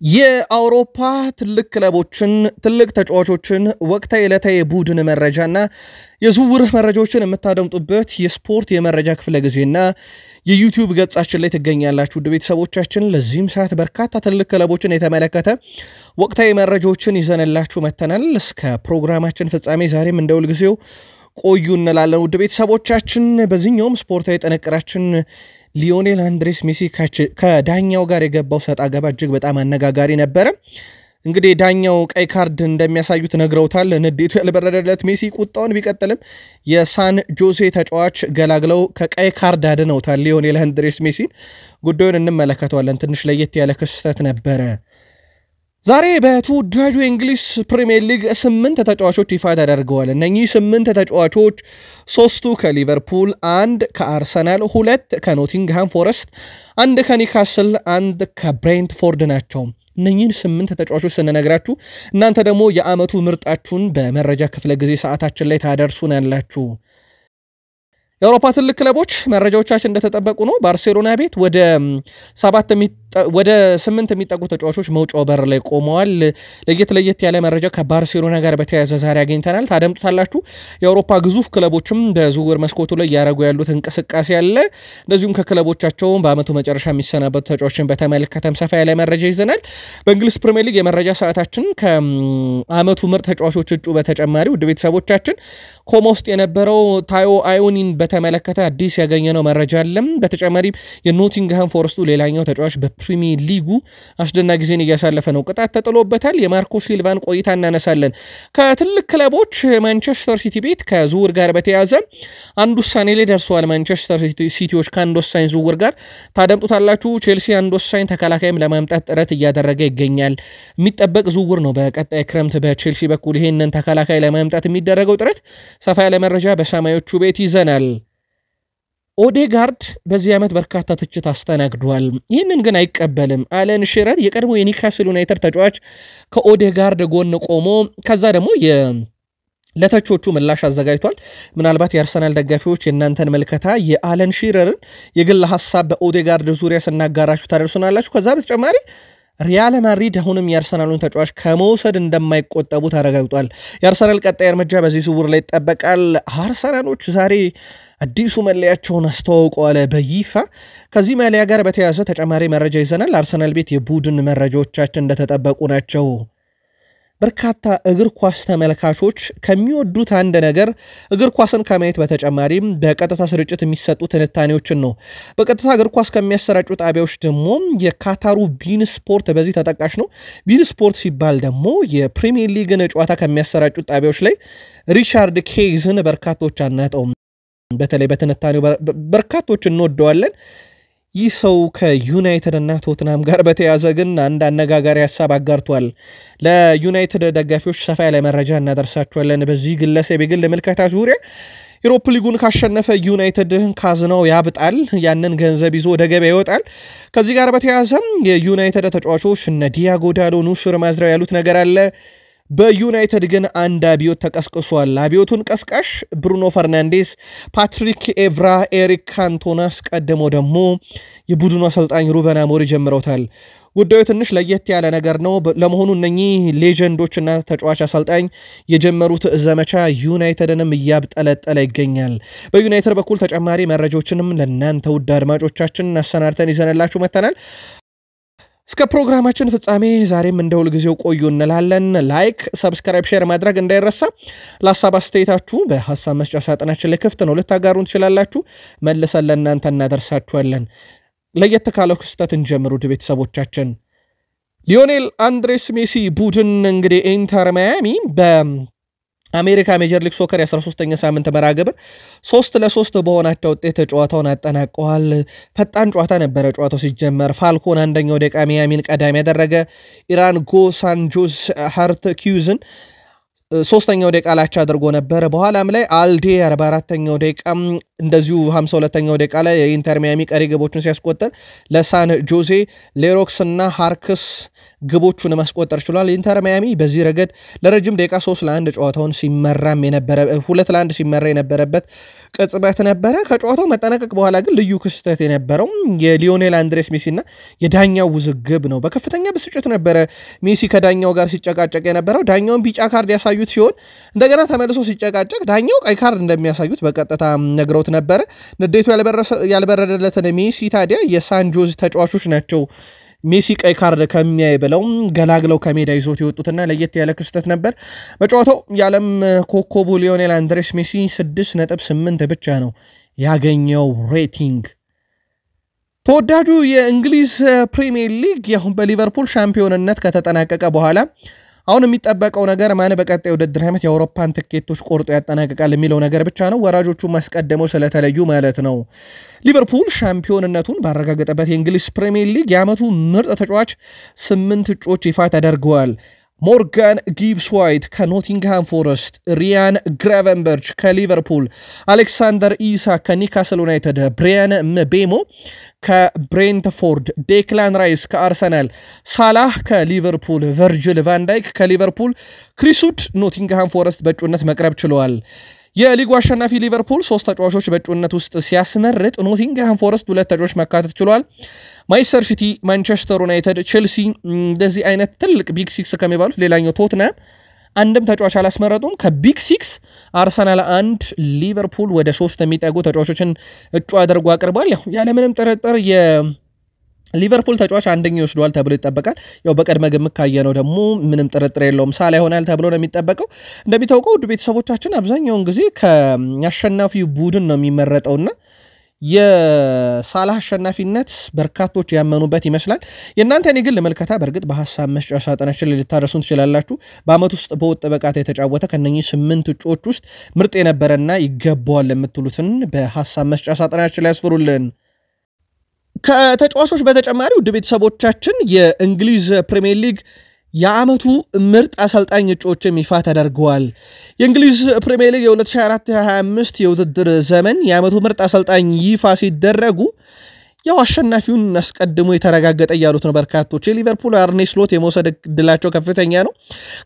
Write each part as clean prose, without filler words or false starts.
የአውሮፓ ትልቅ ክለቦችን ትልቅ ተጫዋቾችን ወቅታዊ ዕለታዊ ቡድን መረጃና የዝውውር መረጃዎችን የምታደምጡበት የስፖርት የመረጃ ክፍለ ጊዜና የዩቲዩብ ገጻችን ላይ ትገኛላችሁ። ውድ ቤተሰቦቻችን ለዚህም ሰዓት በርካታ ትልቅ ክለቦችን የተመለከተ ወቅታዊ መረጃዎችን ይዘንላችሁ መተናል። እስከ ፕሮግራማችን ፍጻሜ ዛሬም እንደውል ጊዜው ቆዩ እንላለን። ውድ ቤተሰቦቻችን በዚህኛውም ስፖርታዊ ጥንቅራችን ሊዮኔል አንድሬስ ሜሲ ከዳኛው ጋር የገባው ሰጣ ገባ እጅግ በጣም አነጋጋሪ ነበረ። እንግዲህ ዳኛው ቀይ ካርድ እንደሚያሳዩት ነግረውታል። ንዴቱ ያልበረደለት ሜሲ ቁጣውን ቢቀጥልም የሳን ጆዜ ተጫዋች ገላግለው ከቀይ ካርድ አድነውታል ሊዮኔል አንድሬስ ሜሲን። ጉዳዩን እንመለከተዋለን። ትንሽ ለየት ያለ ክስተት ነበረ። ዛሬ በተወዳጁ የእንግሊዝ ፕሪሚየር ሊግ 8 ተጫዋቾች ይፋ ተደርገዋል። እነኚህ 8 ተጫዋቾች 3ቱ ከሊቨርፑል፣ 1 ከአርሰናል፣ 2 ከኖቲንግሃም ፎረስት፣ 1 ከኒካስል፣ 1 ከብሬንትፎርድ ናቸው። እነኚህን 8 ተጫዋቾች ስንነግራችሁ እናንተ ደግሞ የዓመቱ ምርጣችሁን በመረጃ ክፍለ ጊዜ ሰዓታችን ላይ ታደርሱናላችሁ። የአውሮፓ ትልቅ ክለቦች መረጃዎቻችን እንደተጠበቁ ነው። ባርሴሎና ቤት ወደ 8 የሚጠጉ ተጫዋቾች መውጫው በር ላይ ቆመዋል። ለየት ያለ መረጃ ከባርሴሎና ጋር በተያያዘ ዛሬ አግኝተናል፣ ታደምጡታላችሁ። የአውሮፓ ግዙፍ ክለቦችም በዝውውር መስኮቱ ላይ ያደረጉ ያሉት እንቅስቃሴ አለ። እንደዚሁም ከክለቦቻቸው በአመቱ መጨረሻ የሚሰናበቱ ተጫዋቾችን በተመለከተም ሰፋ ያለ መረጃ ይዘናል። በእንግሊዝ ፕሪሚየር ሊግ የመረጃ ሰዓታችን ከአመቱ ምርጥ ተጫዋቾች እጩ በተጨማሪ ውድ ቤተሰቦቻችን ኮማ ውስጥ የነበረው ታዮ አዮኒን በተመለከተ አዲስ ያገኘነው መረጃ አለም። በተጨማሪም የኖቲንግሃም ፎረስቱ ሌላኛው ተጫዋች በፕሪሚየር ሊጉ አስደናቂ ጊዜን እያሳለፈ ነው፣ ቅጣት ተጥሎበታል። የማርኮ ሲልቫን ቆይታ እናነሳለን። ከትልቅ ክለቦች ማንቸስተር ሲቲ ቤት ከዝውውር ጋር በተያያዘ አንድ ውሳኔ ላይ ደርሰዋል። ማንቸስተር ሲቲዎች ከአንድ ወሳኝ ዝውውር ጋር ታደምጡታላችሁ። ቼልሲ አንድ ወሳኝ ተከላካይም ለማምጣት ጥረት እያደረገ ይገኛል። የሚጠበቅ ዝውውር ነው። በቀጣይ ክረምት በቼልሲ በኩል ይሄንን ተከላካይ ለማምጣት የሚደረገው ጥረት ሰፋ ያለ መረጃ በሰማዮቹ ቤት ይዘናል። ኦዴጋርድ በዚህ ዓመት በርካታ ትችት አስተናግዷል። ይህንን ግን አይቀበልም። አለን ሽረር የቀድሞ የኒካስል ዩናይትድ ተጫዋች ከኦዴጋርድ ጎን ቆሞ ከዛ ደግሞ ለተቾቹ ምላሽ አዘጋጅቷል። ምናልባት የአርሰናል ደጋፊዎች የእናንተን መልከታ የአለን ሽረርን የግል ሐሳብ በኦዴጋርድ ዙሪያ ስናጋራችሁ ታደርሱናላችሁ። ከዛ በተጨማሪ ሪያል ማድሪድ አሁንም የአርሰናሉን ተጫዋች ከመውሰድ እንደማይቆጠቡ ተረጋግጧል። የአርሰናል ቀጣይ እርምጃ በዚህ ዝውውር ላይ ይጠበቃል። አርሰናሎች ዛሬ አዲሱ መለያቸውን አስተዋውቀዋል በይፋ። ከዚህ መለያ ጋር በተያያዘ ተጨማሪ መረጃ ይዘናል። አርሰናል ቤት የቡድን መረጃዎቻችን እንደተጠበቁ ናቸው። በርካታ እግር ኳስ ተመልካቾች ከሚወዱት አንድ ነገር እግር ኳስን ከማየት በተጨማሪም በቀጥታ ስርጭት የሚሰጡ ትንታኔዎችን ነው። በቀጥታ እግር ኳስ ከሚያሰራጩ ጣቢያዎች ደግሞ የካታሩ ቢን ስፖርት በዚህ ተጠቃሽ ነው። ቢን ስፖርት ሲባል ደግሞ የፕሪሚየር ሊግን ጨዋታ ከሚያሰራጩ ጣቢያዎች ላይ ሪቻርድ ኬይዝን በርካቶች አናጠውም። በተለይ በትንታኔው በርካቶች እንወደዋለን። ይህ ሰው ከዩናይትድ እና ቶትናም ጋር በተያያዘ ግን አንድ አነጋጋሪ ሐሳብ አጋርቷል። ለዩናይትድ ደጋፊዎች ሰፋ ያለ መረጃ እናደርሳቸዋለን። በዚህ ግለሰብ የግል ምልከታ ዙሪያ ዩሮፕ ሊጉን ካሸነፈ ዩናይትድ ካዝናው ያብጣል፣ ያንን ገንዘብ ይዞ ወደ ገበያ ይወጣል። ከዚህ ጋር በተያያዘም የዩናይትድ ተጫዋቾች እነ ዲያጎ ዳሎ፣ ኑሱር ማዝራው ያሉት ነገር አለ። በዩናይትድ ግን አንድ አብዮት ተቀስቅሷል። አብዮቱን ቀስቃሽ ብሩኖ ፈርናንዴስ፣ ፓትሪክ ኤቭራ፣ ኤሪክ ካንቶና አስቀድሞ ደግሞ የቡድኑ አሰልጣኝ ሩበን አሞሪም ጀምረውታል። ጉዳዩ ትንሽ ለየት ያለ ነገር ነው። ለመሆኑ እነኚህ ሌጀንዶችና ተጫዋች አሰልጣኝ የጀመሩት ዘመቻ ዩናይትድንም እያብጠለጠለ ይገኛል። በዩናይትድ በኩል ተጨማሪ መረጃዎችንም ለእናንተ ውድ አድማጮቻችን አሰናድተን ይዘንላችሁ መጥተናል። እስከ ፕሮግራማችን ፍጻሜ ዛሬም እንደሁል ጊዜው ቆዩ እንላለን። ላይክ፣ ሰብስክራይብ፣ ሼር ማድረግ እንዳይረሳ። ለሐሳብ አስተያየታችሁ በሐሳብ መስጫ ሳጥናችን ላይ ክፍት ነው፣ ልታጋሩን ትችላላችሁ። መልሰን ለእናንተ እናደርሳችኋለን። ለየት ካለው ክስተት እንጀምር ውድ ቤተሰቦቻችን። ሊዮኔል አንድሬስ ሜሲ ቡድን እንግዲህ ኢንተር ማያሚ በአሜሪካ ሜጀር ሊግ ሶከር የ13ኛ ሳምንት መርሃ ግብር 3-3 በሆናቸው ውጤት ጨዋታውን አጠናቀዋል። ፈጣን ጨዋታ ነበረ። ጨዋታው ሲጀመር ፋልኮን አንደኛው ደቂቃ ሚያሚን ቀዳሚ ያደረገ፣ ኢራን ጎ ሳንጆስ ሃርት ኪዩዝን ሶስተኛው ደቂቃ ላቻ አድርጎ ነበር። በኋላም ላይ አልዴ 44ኛው ደቂቃ እንደዚሁ 52ኛው ደቂቃ ላይ የኢንተር ሚያሚ ቀሪ ግቦችን ሲያስቆጥር ለሳን ጆዜ ሌሮክስ እና ሃርክስ ግቦቹን ማስቆጠር ችሏል። ኢንተር ሚያሚ በዚህ ረገድ ለረጅም ደቂቃ 3-1 ጨዋታውን ሲመራም የነበረ 2-1 ሲመራ የነበረበት ቅጽበት ነበረ። ከጨዋታው መጠናቀቅ በኋላ ግን ልዩ ክስተት የነበረው የሊዮኔል አንድሬስ ሜሲና የዳኛው ውዝግብ ነው። በከፍተኛ ብስጭት ነበረ ሜሲ ከዳኛው ጋር ሲጨቃጨቅ የነበረው። ዳኛውን ቢጫ ካርድ ያሳዩት ሲሆን እንደገና ተመልሶ ሲጨቃጨቅ ዳኛው ቀይ ካርድ እንደሚያሳዩት በቀጥታ ነግረውት ነበረ። ንዴቱ ያልበረደለትን ሜሲ ታዲያ የሳንጆዝ ተጫዋቾች ናቸው ሜሲ ቀይ ካርድ ከሚያይ ብለው ገላግለው ከሜዳ ይዞት የወጡትና ለየት ያለ ክስተት ነበር። በጨዋታው የዓለም ኮከቡ ሊዮኔል አንድሬስ ሜሲ 6.8 ብቻ ነው ያገኘው ሬቲንግ። ተወዳጁ የእንግሊዝ ፕሪሚየር ሊግ አሁን በሊቨርፑል ሻምፒዮንነት ከተጠናቀቀ በኋላ አሁን የሚጠበቀው ነገር ማን በቀጣይ ውድድር ዓመት የአውሮፓን ትኬቶች ቆርጦ ያጠናቅቃል የሚለው ነገር ብቻ ነው። ወራጆቹ ማስቀደመው ስለተለዩ ማለት ነው። ሊቨርፑል ሻምፒዮንነቱን ባረጋገጠበት የእንግሊዝ ፕሪሚየር ሊግ የዓመቱ ምርጥ ተጫዋች 8 እጩዎች ይፋ ተደርገዋል። ሞርጋን ጊብስ ዋይት ከኖቲንግሃም ፎረስት፣ ሪያን ግራቨንበርች ከሊቨርፑል፣ አሌክሳንደር ኢሳክ ከኒካስል ዩናይትድ፣ ብሪያን ምቤሞ ከብሬንትፎርድ፣ ዴክላን ራይስ ከአርሰናል፣ ሳላህ ከሊቨርፑል፣ ቨርጅል ቫንዳይክ ከሊቨርፑል፣ ክሪሱድ ኖቲንግሃም ፎረስት በእጩነት መቅረብ ችለዋል። የሊጉ አሸናፊ ሊቨርፑል 3 ተጫዋቾች በእጩነት ውስጥ ሲያስመርጥ ኖቲንግሃም ፎረስት 2 ተጫዋቾች መካተት ችሏል። ማንቸስተር ሲቲ፣ ማንቸስተር ዩናይትድ፣ ቼልሲ እንደዚህ አይነት ትልቅ ቢግ 6 ከሚባሉት ሌላኛው ቶትናም አንድም ተጫዋች አላስመረጡም። ከቢግ 6 አርሰናል 1 ሊቨርፑል ወደ 3 የሚጠጉ ተጫዋቾችን እጩ አድርጎ አቅርቧል። ያለምንም ጥርጥር ሊቨርፑል ተጫዋች አንደኛው ይወስደዋል ተብሎ ይጠበቃል። ያው በቀድመ ግምት ካየነው ደግሞ ምንም ጥርጥር የለውም ሳላ ይሆናል ተብሎ ነው የሚጠበቀው። እንደሚታወቀው ውድ ቤተሰቦቻችን አብዛኛውን ጊዜ ከአሸናፊው ቡድን ነው የሚመረጠውና የሳላህ አሸናፊነት በርካቶች ያመኑበት ይመስላል። የእናንተን የግል መልከታ በእርግጥ በሐሳብ መስጫ ሳጥናችን ልታደርሱን ትችላላችሁ። በአመት ውስጥ በወጥ ብቃት የተጫወተ ከነኚህ 8 እጩዎች ውስጥ ምርጥ የነበረና ይገባዋል የምትሉትን በሐሳብ መስጫ ሳጥናችን ላይ ያስፍሩልን። ከተጫዋቾች በተጨማሪ ውድ ቤተሰቦቻችን የእንግሊዝ ፕሪሚየር ሊግ የዓመቱ ምርጥ አሰልጣኝ እጩዎችም ይፋ ተደርገዋል። የእንግሊዝ ፕሪሚየር ሊግ የ2024-25 የውድድር ዘመን የዓመቱ ምርጥ አሰልጣኝ ይፋ ሲደረጉ ያው አሸናፊውን አስቀድሞ የተረጋገጠ ያሉት ነው በርካቶች። የሊቨርፑል አርኔ ስሎት የመውሰድ ዕድላቸው ከፍተኛ ነው።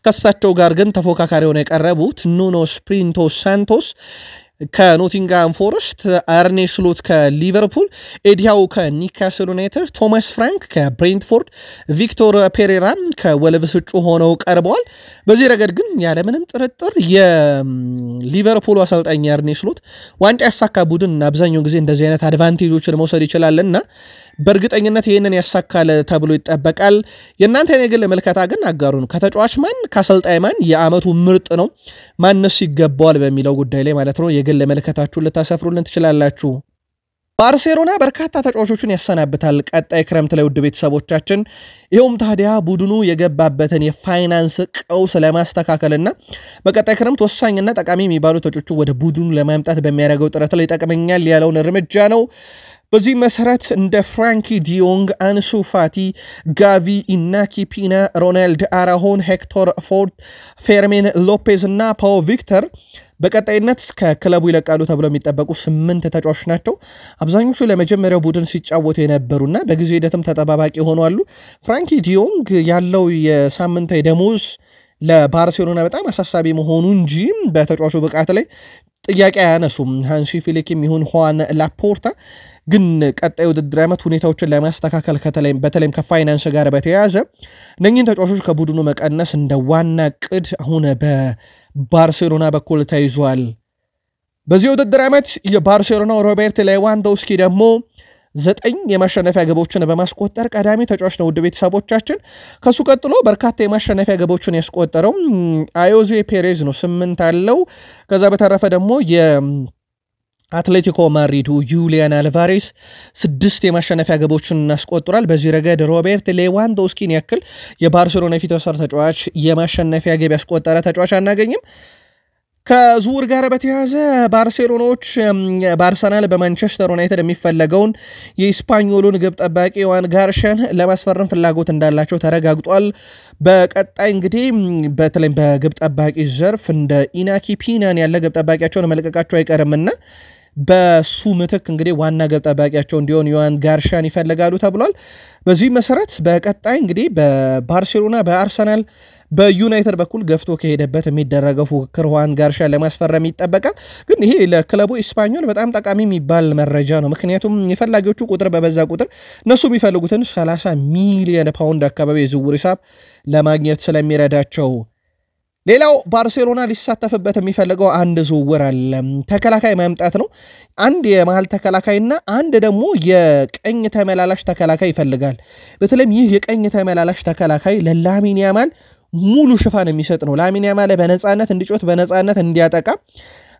ከሳቸው ጋር ግን ተፎካካሪ ሆነው የቀረቡት ኑኖ ስፕሪንቶ ሳንቶስ ከኖቲንግሃም ፎረስት፣ አርኔ ስሎት ከሊቨርፑል፣ ኤዲያው ከኒካስል ዩናይትድ፣ ቶማስ ፍራንክ ከብሬንትፎርድ፣ ቪክቶር ፔሬራ ከወልቭስ እጩ ሆነው ቀርበዋል። በዚህ ረገድ ግን ያለምንም ጥርጥር የሊቨርፑል አሰልጣኝ አርኔ ስሎት ዋንጫ ያሳካ ቡድን አብዛኛውን ጊዜ እንደዚህ አይነት አድቫንቴጆችን መውሰድ ይችላልና በእርግጠኝነት ይህንን ያሳካል ተብሎ ይጠበቃል። የእናንተን የግል መልከታ ግን አጋሩን። ከተጫዋች ማን ከአሰልጣኝ ማን የዓመቱ ምርጥ ነው ማንስ ይገባዋል በሚለው ጉዳይ ላይ ማለት ነው የግል መልከታችሁን ልታሰፍሩልን ትችላላችሁ። ባርሴሎና በርካታ ተጫዋቾችን ያሰናብታል ቀጣይ ክረምት ላይ ውድ ቤተሰቦቻችን። ይኸውም ታዲያ ቡድኑ የገባበትን የፋይናንስ ቀውስ ለማስተካከልና በቀጣይ ክረምት ወሳኝና ጠቃሚ የሚባሉ ተጫዋቾችን ወደ ቡድኑ ለማምጣት በሚያደርገው ጥረት ላይ ይጠቅመኛል ያለውን እርምጃ ነው። በዚህ መሰረት እንደ ፍራንኪ ዲዮንግ፣ አንሱ ፋቲ፣ ጋቪ፣ ኢናኪ ፒና፣ ሮናልድ አራሆን፣ ሄክቶር ፎርድ፣ ፌርሚን ሎፔዝ እና ፓው ቪክተር በቀጣይነት ከክለቡ ይለቃሉ ተብለው የሚጠበቁ 8 ተጫዋቾች ናቸው። አብዛኞቹ ለመጀመሪያው ቡድን ሲጫወቱ የነበሩና በጊዜ ሂደትም ተጠባባቂ ሆነዋል። ፍራንኪ ዲዮንግ ያለው የሳምንታዊ ደሞዝ ለባርሴሎና በጣም አሳሳቢ መሆኑ እንጂ በተጫዋቹ ብቃት ላይ ጥያቄ አያነሱም። ሃንሲ ፊሊክም ይሁን ሁዋን ላፖርታ ግን ቀጣይ ውድድር ዓመት ሁኔታዎችን ለማስተካከል በተለይም ከፋይናንስ ጋር በተያያዘ እነኚህን ተጫዋቾች ከቡድኑ መቀነስ እንደ ዋና ቅድ አሁን በባርሴሎና በኩል ተይዟል። በዚህ ውድድር ዓመት የባርሴሎናው ሮቤርት ሌዋንዶውስኪ ደግሞ 9 የማሸነፊያ ግቦችን በማስቆጠር ቀዳሚ ተጫዋች ነው ውድ ቤተሰቦቻችን። ከሱ ቀጥሎ በርካታ የማሸነፊያ ግቦችን ያስቆጠረው አዮዜ ፔሬዝ ነው 8 አለው። ከዛ በተረፈ ደግሞ የአትሌቲኮ ማድሪዱ ዩሊያን አልቫሬስ 6 የማሸነፊያ ግቦችን አስቆጥሯል። በዚህ ረገድ ሮቤርት ሌዋንዶውስኪን ያክል የባርሴሎና የፊት ወሰር ተጫዋች የማሸነፊያ ግብ ያስቆጠረ ተጫዋች አናገኝም። ከዝውውር ጋር በተያያዘ ባርሴሎናዎች በአርሰናል በማንቸስተር ዩናይትድ የሚፈለገውን የስፓኞሉን ግብ ጠባቂ ዮዋን ጋርሻን ለማስፈረም ፍላጎት እንዳላቸው ተረጋግጧል። በቀጣይ እንግዲህ በተለይ በግብ ጠባቂ ዘርፍ እንደ ኢናኪ ፒናን ያለ ግብ ጠባቂያቸውን መልቀቃቸው አይቀርምና በሱ ምትክ እንግዲህ ዋና ግብ ጠባቂያቸው እንዲሆን ዮዋን ጋርሻን ይፈልጋሉ ተብሏል። በዚህ መሰረት በቀጣይ እንግዲህ በባርሴሎና በአርሰናል በዩናይትድ በኩል ገፍቶ ከሄደበት የሚደረገው ፉክክር ዮዋን ጋርሻን ለማስፈረም ይጠበቃል። ግን ይሄ ለክለቡ ስፓኞል በጣም ጠቃሚ የሚባል መረጃ ነው። ምክንያቱም የፈላጊዎቹ ቁጥር በበዛ ቁጥር እነሱ የሚፈልጉትን 30 ሚሊዮን ፓውንድ አካባቢ የዝውውር ሂሳብ ለማግኘት ስለሚረዳቸው ሌላው ባርሴሎና ሊሳተፍበት የሚፈልገው አንድ ዝውውር አለ። ተከላካይ ማምጣት ነው። አንድ የመሃል ተከላካይና አንድ ደግሞ የቀኝ ተመላላሽ ተከላካይ ይፈልጋል። በተለይም ይህ የቀኝ ተመላላሽ ተከላካይ ለላሚን ያማል ሙሉ ሽፋን የሚሰጥ ነው። ላሚን ያማል በነፃነት እንዲጮት በነፃነት እንዲያጠቃ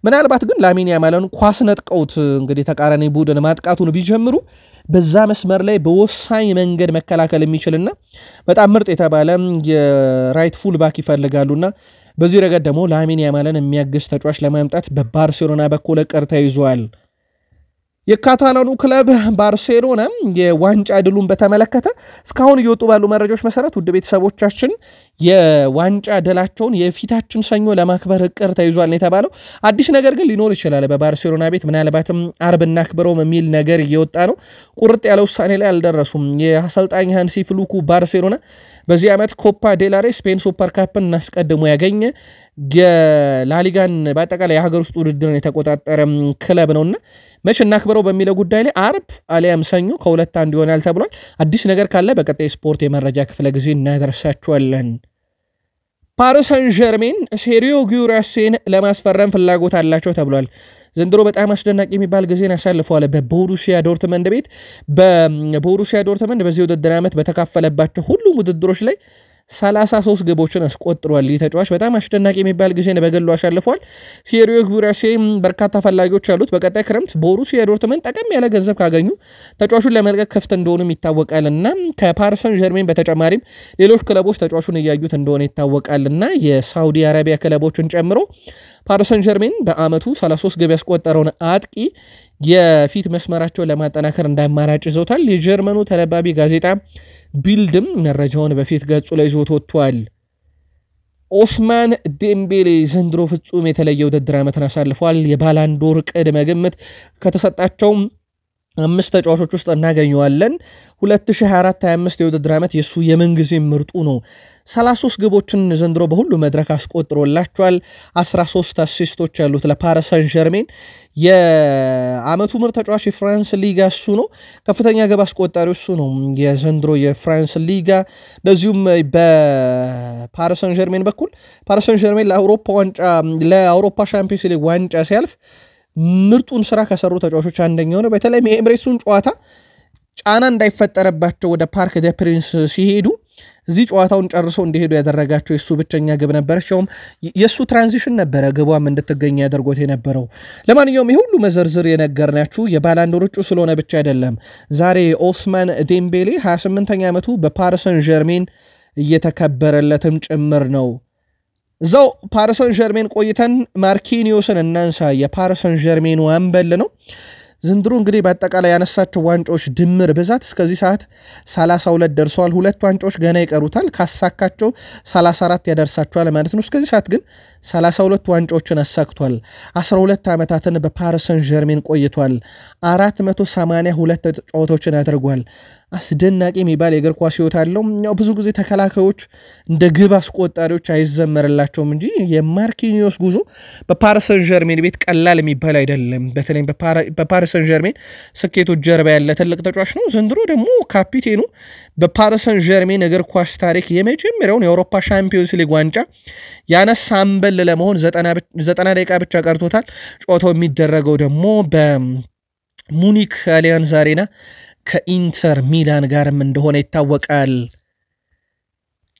ምናልባት ግን ላሚን ያማልን ኳስ ነጥቀውት እንግዲህ ተቃራኒ ቡድን ማጥቃቱን ቢጀምሩ በዛ መስመር ላይ በወሳኝ መንገድ መከላከል የሚችልና በጣም ምርጥ የተባለ የራይት ፉል ባክ ይፈልጋሉና በዚህ ረገድ ደግሞ ላሚን ያማልን የሚያግዝ ተጫዋች ለማምጣት በባርሴሎና በኩል እቅድ ተይዟል። የካታላኑ ክለብ ባርሴሎና የዋንጫ ድሉን በተመለከተ እስካሁን እየወጡ ባሉ መረጃዎች መሰረት ውድ ቤተሰቦቻችን የዋንጫ ድላቸውን የፊታችን ሰኞ ለማክበር እቅድ ተይዟል ነው የተባለው። አዲስ ነገር ግን ሊኖር ይችላል በባርሴሎና ቤት ምናልባትም አርብ እናክብረው የሚል ነገር እየወጣ ነው። ቁርጥ ያለ ውሳኔ ላይ አልደረሱም። የአሰልጣኝ ሃንሲ ፍሉኩ ባርሴሎና በዚህ ዓመት ኮፓ ዴላሬ ስፔን ሱፐር ካፕን እናስቀድሞ ያገኘ የላሊጋን በአጠቃላይ የሀገር ውስጥ ውድድርን የተቆጣጠረ ክለብ ነውና መች እናክብረው በሚለው ጉዳይ ላይ አርብ አሊያም ሰኞ ከሁለት አንዱ ይሆናል ተብሏል። አዲስ ነገር ካለ በቀጣይ ስፖርት የመረጃ ክፍለ ጊዜ እናደርሳችኋለን። ፓሪስ ሰን ዠርሜን ሴሪዮ ጊራሴን ለማስፈረም ፍላጎት አላቸው ተብሏል። ዘንድሮ በጣም አስደናቂ የሚባል ጊዜን ያሳልፈዋል በቦሩሲያ ዶርትመንድ ቤት። በቦሩሲያ ዶርትመንድ በዚህ ውድድር ዓመት በተካፈለባቸው ሁሉም ውድድሮች ላይ 33 ግቦችን አስቆጥሯል። ይህ ተጫዋች በጣም አስደናቂ የሚባል ጊዜን በግሉ አሳልፏል። ሴሪዮ ጊራሴ በርካታ ፈላጊዎች አሉት። በቀጣይ ክረምት ቦሩሲያ ዶርትመንድ ጠቀም ያለ ገንዘብ ካገኙ ተጫዋቹን ለመልቀቅ ክፍት እንደሆኑም ይታወቃልና ከፓሪስ ሰን ዠርሜን በተጨማሪም ሌሎች ክለቦች ተጫዋቹን እያዩት እንደሆነ ይታወቃልና የሳውዲ አረቢያ ክለቦችን ጨምሮ ፓሪስ ሰን ዠርሜን በአመቱ 33 ግብ ያስቆጠረውን አጥቂ የፊት መስመራቸውን ለማጠናከር እንዳማራጭ ይዘውታል። የጀርመኑ ተነባቢ ጋዜጣ ቢልድም መረጃውን በፊት ገጹ ላይ ይዞት ወጥቷል። ኦስማን ዴምቤሌ ዘንድሮ ፍጹም የተለየ ውድድር ዓመትን አሳልፏል። የባላንዶር ቅድመ ግምት ከተሰጣቸው 5 ተጫዋቾች ውስጥ እናገኘዋለን። 2024-25 የውድድር ዓመት የሱ የምንጊዜ ምርጡ ነው። 33 ግቦችን ዘንድሮ በሁሉ መድረክ አስቆጥሮላቸዋል። 13 አሲስቶች ያሉት ለፓሪስ ሰን ዠርሜን የአመቱ ምርጥ ተጫዋች የፍራንስ ሊጋ እሱ ነው። ከፍተኛ ግብ አስቆጣሪው እሱ ነው የዘንድሮ የፍራንስ ሊጋ። እንደዚሁም በፓሪስ ሰን ዠርሜን በኩል ፓሪስ ሰን ዠርሜን ለአውሮፓ ሻምፒዮንስ ሊግ ዋንጫ ሲያልፍ ምርጡን ስራ ከሰሩ ተጫዋቾች አንደኛው ነው። በተለይም የኤምሬትሱን ጨዋታ ጫና እንዳይፈጠረባቸው ወደ ፓርክ ደ ፕሪንስ ሲሄዱ እዚህ ጨዋታውን ጨርሶ እንዲሄዱ ያደረጋቸው የሱ ብቸኛ ግብ ነበረችውም። የሱ ትራንዚሽን ነበረ ግቧም እንድትገኝ ያደርጎት የነበረው። ለማንኛውም ይሄ ሁሉ መዘርዝር የነገርናችሁ የባላንዶር እጩ ስለሆነ ብቻ አይደለም። ዛሬ ኦስማን ዴምቤሌ 28ኛ ዓመቱ በፓሪስ ሰን ዠርሜን እየተከበረለትም ጭምር ነው። እዛው ፓሪስ ሰን ዠርሜን ቆይተን ማርኪኒዮስን እናንሳ። የፓሪስ ሰን ዠርሜን አምበል ነው። ዘንድሮ እንግዲህ በአጠቃላይ ያነሳቸው ዋንጫዎች ድምር ብዛት እስከዚህ ሰዓት 32 ደርሰዋል። 2 ዋንጫዎች ገና ይቀሩታል። ካሳካቸው 34 ያደርሳቸዋል ማለት ነው። እስከዚህ ሰዓት ግን 32 ዋንጫዎችን አሳክቷል። 12 ዓመታትን በፓሪስ ሰን ዠርሜን ቆይቷል። 482 ጨዋታዎችን አድርጓል። አስደናቂ የሚባል የእግር ኳስ ህይወት አለው። ያው ብዙ ጊዜ ተከላካዮች እንደ ግብ አስቆጣሪዎች አይዘመርላቸውም እንጂ የማርኪኒዮስ ጉዞ በፓሪስ ሰን ዠርሜን ቤት ቀላል የሚባል አይደለም። በተለይ በፓሪስ ሰን ዠርሜን ስኬቶች ጀርባ ያለ ትልቅ ተጫዋች ነው። ዘንድሮ ደግሞ ካፒቴኑ በፓሪስ ሰን ዠርሜን እግር ኳስ ታሪክ የመጀመሪያውን የአውሮፓ ሻምፒዮንስ ሊግ ዋንጫ ያነሳ አምበል ለመሆን 90 ደቂቃ ብቻ ቀርቶታል። ጨዋታው የሚደረገው ደግሞ በሙኒክ አሊያንዝ አሬና ከኢንተር ሚላን ጋርም እንደሆነ ይታወቃል።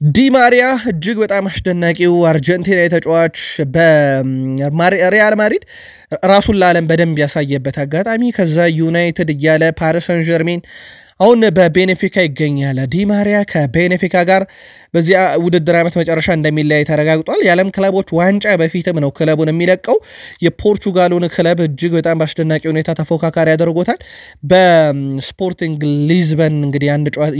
ዲማሪያ እጅግ በጣም አስደናቂው አርጀንቲናዊ ተጫዋች በሪያል ማድሪድ ራሱን ለዓለም በደንብ ያሳየበት አጋጣሚ ከዛ ዩናይትድ እያለ ፓሪስ ሰን ዠርሜን አሁን በቤኔፊካ ይገኛል። ዲ ማሪያ ከቤኔፊካ ጋር በዚህ ውድድር ዓመት መጨረሻ እንደሚለያይ ተረጋግጧል። የዓለም ክለቦች ዋንጫ በፊትም ነው ክለቡን የሚለቀው። የፖርቹጋሉን ክለብ እጅግ በጣም በአስደናቂ ሁኔታ ተፎካካሪ ያደርጎታል። በስፖርቲንግ ሊዝበን እንግዲህ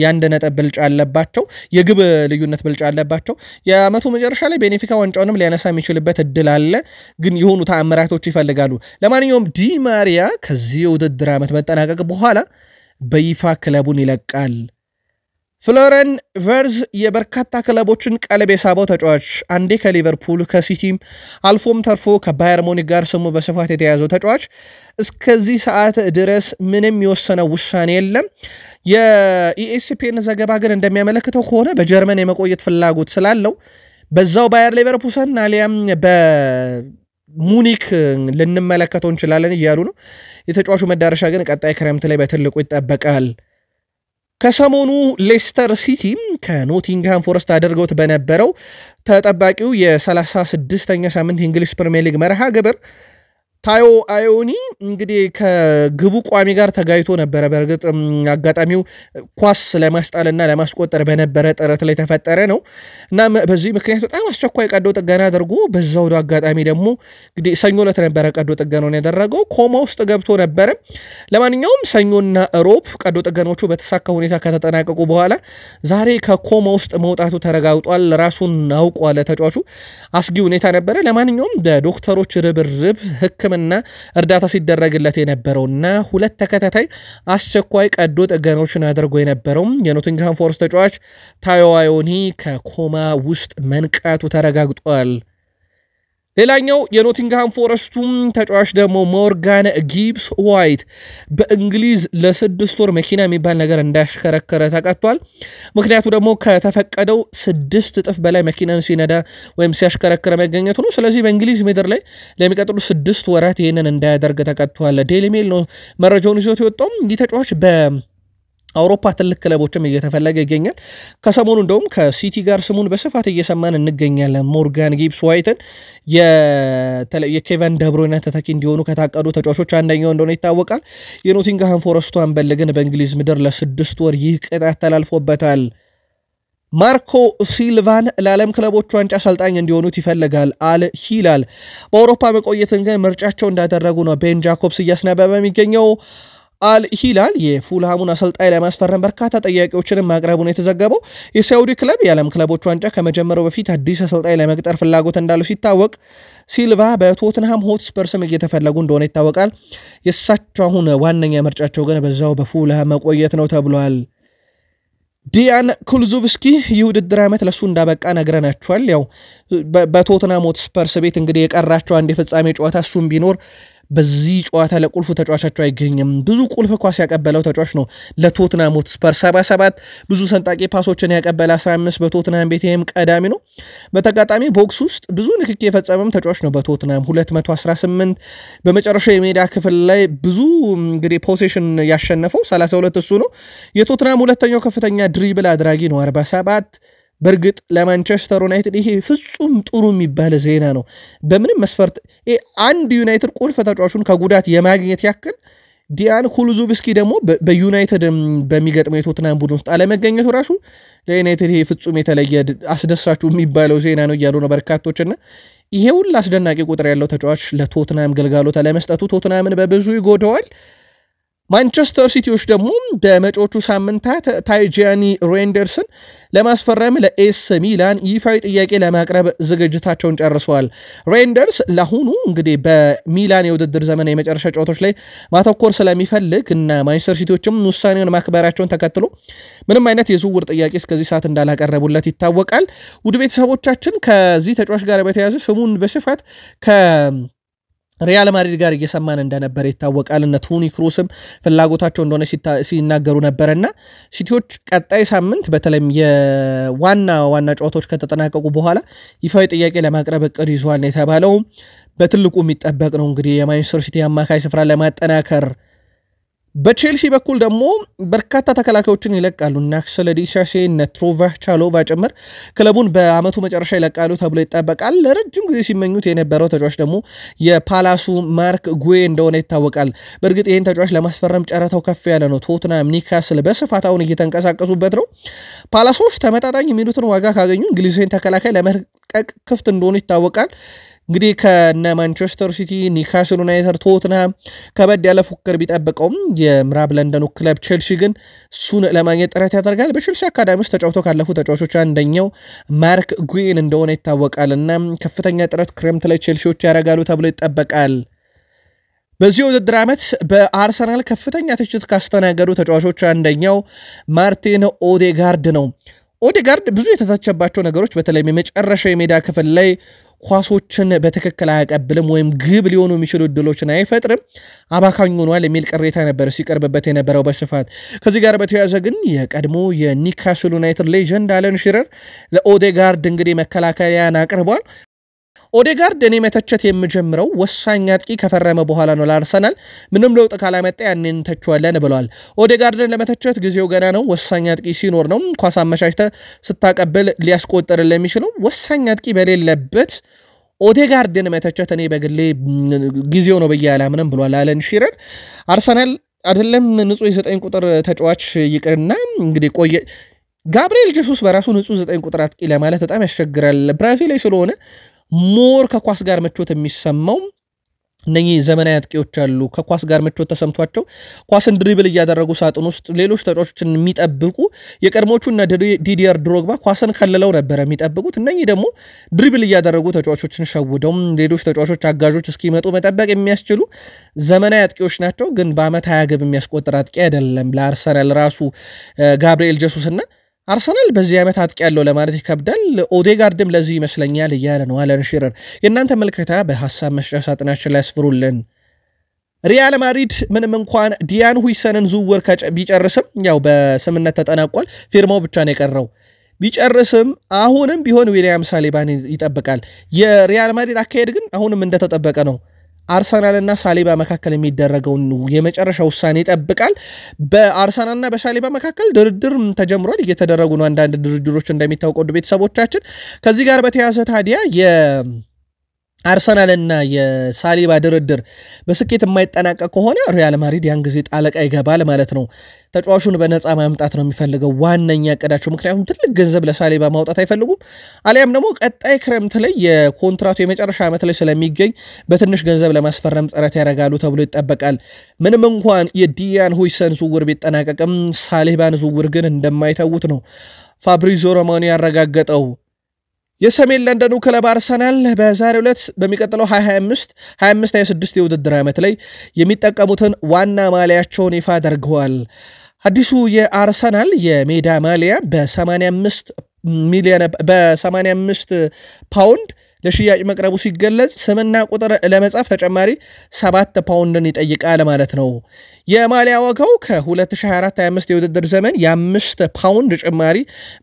የአንድ ነጥብ ብልጫ አለባቸው፣ የግብ ልዩነት ብልጫ አለባቸው። የዓመቱ መጨረሻ ላይ ቤኔፊካ ዋንጫውንም ሊያነሳ የሚችልበት እድል አለ፣ ግን የሆኑ ተአምራቶች ይፈልጋሉ። ለማንኛውም ዲ ማሪያ ከዚህ የውድድር ዓመት መጠናቀቅ በኋላ በይፋ ክለቡን ይለቃል። ፍሎረን ቨርዝ የበርካታ ክለቦችን ቀልብ የሳበው ተጫዋች፣ አንዴ ከሊቨርፑል ከሲቲም አልፎም ተርፎ ከባየር ሙኒክ ጋር ስሙ በስፋት የተያዘው ተጫዋች እስከዚህ ሰዓት ድረስ ምንም የወሰነው ውሳኔ የለም። የኢኤስፒኤን ዘገባ ግን እንደሚያመለክተው ከሆነ በጀርመን የመቆየት ፍላጎት ስላለው በዛው ባየር ሌቨርኩሰን አሊያም በሙኒክ ልንመለከተው እንችላለን እያሉ ነው። የተጫዋቹ መዳረሻ ግን ቀጣይ ክረምት ላይ በትልቁ ይጠበቃል። ከሰሞኑ ሌስተር ሲቲ ከኖቲንግሃም ፎረስት አድርገውት በነበረው ተጠባቂው የ36ኛ ሳምንት የእንግሊዝ ፕሪሚየር ሊግ መርሃ ግብር ታዮ አዮኒ እንግዲህ ከግቡ ቋሚ ጋር ተጋይቶ ነበረ። በእርግጥ አጋጣሚው ኳስ ለማስጣልና ለማስቆጠር በነበረ ጥረት ላይ ተፈጠረ ነው እና በዚህ ምክንያት በጣም አስቸኳይ ቀዶ ጥገና አድርጎ በዛው አጋጣሚ ደግሞ እንግዲህ ሰኞ ዕለት ነበረ ቀዶ ጥገናውን ያደረገው። ኮማ ውስጥ ገብቶ ነበረ። ለማንኛውም ሰኞና ሮብ ቀዶ ጥገናዎቹ በተሳካ ሁኔታ ከተጠናቀቁ በኋላ ዛሬ ከኮማ ውስጥ መውጣቱ ተረጋግጧል። ራሱን አውቋል። ተጫዋቹ አስጊ ሁኔታ ነበረ። ለማንኛውም በዶክተሮች ርብርብ ሕክምና እርዳታ ሲደረግለት የነበረውና ሁለት ተከታታይ አስቸኳይ ቀዶ ጥገናዎችን አድርጎ የነበረው የኖቲንግሃም ፎረስት ተጫዋች ታዮ አዮኒ ከኮማ ውስጥ መንቃቱ ተረጋግጧል። ሌላኛው የኖቲንግሃም ፎረስቱም ተጫዋች ደግሞ ሞርጋን ጊብስ ዋይት በእንግሊዝ ለ6 ወር መኪና የሚባል ነገር እንዳያሽከረከረ ተቀጥቷል። ምክንያቱ ደግሞ ከተፈቀደው 6 እጥፍ በላይ መኪናን ሲነዳ ወይም ሲያሽከረክረ መገኘቱ ነው። ስለዚህ በእንግሊዝ ምድር ላይ ለሚቀጥሉ 6 ወራት ይህንን እንዳያደርግ ተቀጥቷል። ዴይሊ ሜል ነው መረጃውን ይዞት የወጣው። ይህ ተጫዋች አውሮፓ ትልቅ ክለቦችም እየተፈለገ ይገኛል። ከሰሞኑ እንደውም ከሲቲ ጋር ስሙን በስፋት እየሰማን እንገኛለን። ሞርጋን ጊብስ ዋይትን የኬቨን ደብሮይነ ተተኪ እንዲሆኑ ከታቀዱ ተጫዋቾች አንደኛው እንደሆነ ይታወቃል። የኖቲንግሃም ፎረስቱ አምበል ግን በእንግሊዝ ምድር ለ6 ወር ይህ ቅጣት ተላልፎበታል። ማርኮ ሲልቫን ለዓለም ክለቦች ዋንጫ አሰልጣኝ እንዲሆኑት ይፈልጋል አል ሂላል። በአውሮፓ መቆየትን ግን ምርጫቸው እንዳደረጉ ነው ቤን ጃኮብስ እያስነበበ የሚገኘው። አል ሂላል የፉልሃሙን አሰልጣኝ ለማስፈረም በርካታ ጥያቄዎችንም ማቅረቡን የተዘገበው። የሳውዲ ክለብ የዓለም ክለቦች ዋንጫ ከመጀመሩ በፊት አዲስ አሰልጣኝ ለመቅጠር ፍላጎት እንዳለው ሲታወቅ፣ ሲልቫ በቶትንሃም ሆትስፐርስም እየተፈለጉ እንደሆነ ይታወቃል። የእሳቸው አሁን ዋነኛ ምርጫቸው ግን በዛው በፉልሃም መቆየት ነው ተብሏል። ዲያን ኩልዙቭስኪ ይህ ውድድር ዓመት ለሱ እንዳበቃ ነግረናቸዋል። ያው በቶትንሃም ሆትስፐርስ ቤት እንግዲህ የቀራቸው አንድ የፍጻሜ ጨዋታ እሱም ቢኖር በዚህ ጨዋታ ለቁልፍ ተጫዋቻቸው አይገኝም። ብዙ ቁልፍ ኳስ ያቀበለው ተጫዋች ነው ለቶትንሃም ሆትስፐር 77 ብዙ ሰንጣቂ ፓሶችን ያቀበለ 15 በቶትንሃም ቤት ይሄም ቀዳሚ ነው። በተጋጣሚ ቦክስ ውስጥ ብዙ ንክኪ የፈጸመም ተጫዋች ነው በቶትንሃም 218 በመጨረሻ የሜዳ ክፍል ላይ ብዙ እንግዲህ ፖሴሽን ያሸነፈው 32 እሱ ነው። የቶትንሃም ሁለተኛው ከፍተኛ ድሪብል አድራጊ ነው 47። በእርግጥ ለማንቸስተር ዩናይትድ ይሄ ፍጹም ጥሩ የሚባል ዜና ነው። በምንም መስፈርት አንድ ዩናይትድ ቁልፍ ተጫዋቹን ከጉዳት የማግኘት ያክል ዲያን ኩልዙቭስኪ ደግሞ በዩናይትድ በሚገጥመው የቶትንሃም ቡድን ውስጥ አለመገኘቱ ራሱ ለዩናይትድ ይሄ ፍጹም የተለየ አስደሳችሁ የሚባለው ዜና ነው እያሉ ነው በርካቶችና ይሄ ሁሉ አስደናቂ ቁጥር ያለው ተጫዋች ለቶትንሃም ግልጋሎት ለመስጠቱ ቶትንሃምን በብዙ ይጎዳዋል። ማንቸስተር ሲቲዎች ደግሞ በመጪዎቹ ሳምንታት ታይጂያኒ ሬንደርስን ለማስፈረም ለኤስ ሚላን ይፋዊ ጥያቄ ለማቅረብ ዝግጅታቸውን ጨርሰዋል። ሬንደርስ ለአሁኑ እንግዲህ በሚላን የውድድር ዘመን የመጨረሻ ጨዋታዎች ላይ ማተኮር ስለሚፈልግ እና ማንቸስተር ሲቲዎችም ውሳኔውን ማክበራቸውን ተከትሎ ምንም አይነት የዝውውር ጥያቄ እስከዚህ ሰዓት እንዳላቀረቡለት ይታወቃል። ውድ ቤተሰቦቻችን ከዚህ ተጫዋች ጋር በተያያዘ ስሙን በስፋት ሪያል ማድሪድ ጋር እየሰማን እንደነበር ይታወቃል። እነ ቶኒ ክሩስም ፍላጎታቸው እንደሆነ ሲናገሩ ነበርና ሲቲዎች ቀጣይ ሳምንት በተለይም የዋና ጨዋታዎች ከተጠናቀቁ በኋላ ይፋዊ ጥያቄ ለማቅረብ እቅድ ይዟል ነው የተባለው። በትልቁ የሚጠበቅ ነው እንግዲህ የማንቸስተር ሲቲ አማካይ ስፍራ ለማጠናከር በቼልሲ በኩል ደግሞ በርካታ ተከላካዮችን ይለቃሉ እና አክሰል ዲሳሴ ነትሮቫ ቻሎቫ ጭምር ክለቡን በአመቱ መጨረሻ ይለቃሉ ተብሎ ይጠበቃል። ለረጅም ጊዜ ሲመኙት የነበረው ተጫዋች ደግሞ የፓላሱ ማርክ ጉዌ እንደሆነ ይታወቃል። በእርግጥ ይህን ተጫዋች ለማስፈረም ጨረታው ከፍ ያለ ነው። ቶትናም፣ ኒውካስል በስፋት አሁን እየተንቀሳቀሱበት ነው። ፓላሶች ተመጣጣኝ የሚሉትን ዋጋ ካገኙ እንግሊዛዊን ተከላካይ ለመልቀቅ ክፍት እንደሆኑ ይታወቃል። እንግዲህ ከነ ማንቸስተር ሲቲ፣ ኒውካስል ዩናይትድ፣ ቶትናም ከበድ ያለ ፉክክር ቢጠብቀውም የምዕራብ ለንደኑ ክለብ ቼልሲ ግን እሱን ለማግኘት ጥረት ያደርጋል። በቼልሲ አካዳሚ ውስጥ ተጫውቶ ካለፉ ተጫዋቾች አንደኛው ማርክ ጉዌን እንደሆነ ይታወቃል እና ከፍተኛ ጥረት ክረምት ላይ ቼልሲዎች ያደርጋሉ ተብሎ ይጠበቃል። በዚህ ውድድር ዓመት በአርሰናል ከፍተኛ ትችት ካስተናገዱ ተጫዋቾች አንደኛው ማርቲን ኦዴጋርድ ነው። ኦዴጋርድ ብዙ የተተቸባቸው ነገሮች በተለይም የመጨረሻ የሜዳ ክፍል ላይ ኳሶችን በትክክል አያቀብልም ወይም ግብ ሊሆኑ የሚችሉ እድሎችን አይፈጥርም፣ አባካኝ ሆኗል የሚል ቅሬታ ነበር ሲቀርብበት የነበረው በስፋት። ከዚህ ጋር በተያያዘ ግን የቀድሞ የኒውካስል ዩናይትድ ሌጀንድ አለን ሺረር ለኦዴጋርድ እንግዲህ መከላከያን አቅርቧል። ኦዴጋርድ እኔ መተቸት የምጀምረው ወሳኝ አጥቂ ከፈረመ በኋላ ነው። ለአርሰናል ምንም ለውጥ ካላመጣ ያንን ተቸዋለን ብለዋል። ኦዴጋርድን ለመተቸት ጊዜው ገና ነው። ወሳኝ አጥቂ ሲኖር ነው ኳስ አመቻችተ ስታቀብል ሊያስቆጥር ለሚችለው። ወሳኝ አጥቂ በሌለበት ኦዴጋርድን መተቸት እኔ በግሌ ጊዜው ነው ብዬ አላምንም ብሏል አለን ሺረር። አርሰናል አይደለም ንጹህ የ9 ቁጥር ተጫዋች ይቅርና እንግዲህ ቆየ ጋብሪኤል ጄሱስ በራሱ ንጹህ 9 ቁጥር አጥቂ ለማለት በጣም ያስቸግራል። ብራዚላዊ ስለሆነ ሞር ከኳስ ጋር ምቾት የሚሰማው እነኚህ ዘመናዊ አጥቂዎች አሉ። ከኳስ ጋር ምቾት ተሰምቷቸው ኳስን ድሪብል እያደረጉ ሳጥን ውስጥ ሌሎች ተጫዋቾችን የሚጠብቁ የቀድሞቹና ዲዲየር ድሮግባ ኳስን ከልለው ነበር የሚጠብቁት። እነኚህ ደግሞ ድሪብል እያደረጉ ተጫዋቾችን ሸውደው ሌሎች ተጫዋቾች አጋዦች እስኪመጡ መጠበቅ የሚያስችሉ ዘመናዊ አጥቂዎች ናቸው። ግን በአመት 20 ግብ የሚያስቆጥር አጥቂ አይደለም ለአርሰናል ራሱ ጋብሪኤል ጄሱስ እና አርሰናል በዚህ ዓመት አጥቂ ያለው ለማለት ይከብዳል። ኦዴጋርድም ለዚህ ይመስለኛል እያለ ነው አለን ሺረር። የእናንተ መልከታ በሐሳብ መስጫ ሳጥናችን ላይ ያስፍሩልን። ሪያል ማድሪድ ምንም እንኳን ዲያን ሁይሰንን ዝውውር ቢጨርስም ያው በስምነት ተጠናቋል፣ ፊርማው ብቻ ነው የቀረው። ቢጨርስም አሁንም ቢሆን ዊሊያም ሳሊባን ይጠብቃል። የሪያል ማድሪድ አካሄድ ግን አሁንም እንደተጠበቀ ነው። አርሰናልና ሳሊባ መካከል የሚደረገውን የመጨረሻ ውሳኔ ይጠብቃል። በአርሰናልና በሳሊባ መካከል ድርድር ተጀምሯል፣ እየተደረጉ ነው አንዳንድ ድርድሮች እንደሚታወቀው ቤተሰቦቻችን። ከዚህ ጋር በተያያዘ ታዲያ የአርሰናልና የሳሊባ ድርድር በስኬት የማይጠናቀቅ ከሆነ ሪያል ማድሪድ ያን ጊዜ ጣልቃ ይገባል ማለት ነው። ተጫዋቹን በነፃ ማምጣት ነው የሚፈልገው ዋነኛ እቅዳቸው። ምክንያቱም ትልቅ ገንዘብ ለሳሊባ ማውጣት አይፈልጉም። አሊያም ደግሞ ቀጣይ ክረምት ላይ የኮንትራቱ የመጨረሻ ዓመት ላይ ስለሚገኝ በትንሽ ገንዘብ ለማስፈረም ጥረት ያደርጋሉ ተብሎ ይጠበቃል። ምንም እንኳን የዲያን ሁይሰን ዝውውር ቢጠናቀቅም ሳሊባን ዝውውር ግን እንደማይተውት ነው ፋብሪዚዮ ሮማኖ ያረጋገጠው። የሰሜን ለንደኑ ክለብ አርሰናል በዛሬው ዕለት በሚቀጥለው 25-26 የውድድር ዓመት ላይ የሚጠቀሙትን ዋና ማሊያቸውን ይፋ አድርገዋል። አዲሱ የአርሰናል የሜዳ ማሊያ በ85 ፓውንድ ለሽያጭ መቅረቡ ሲገለጽ ስምና ቁጥር ለመጻፍ ተጨማሪ 7 ፓውንድን ይጠይቃል ማለት ነው። የማሊያ ዋጋው ከ2024-25 የውድድር ዘመን የ5 ፓውንድ ጭማሪ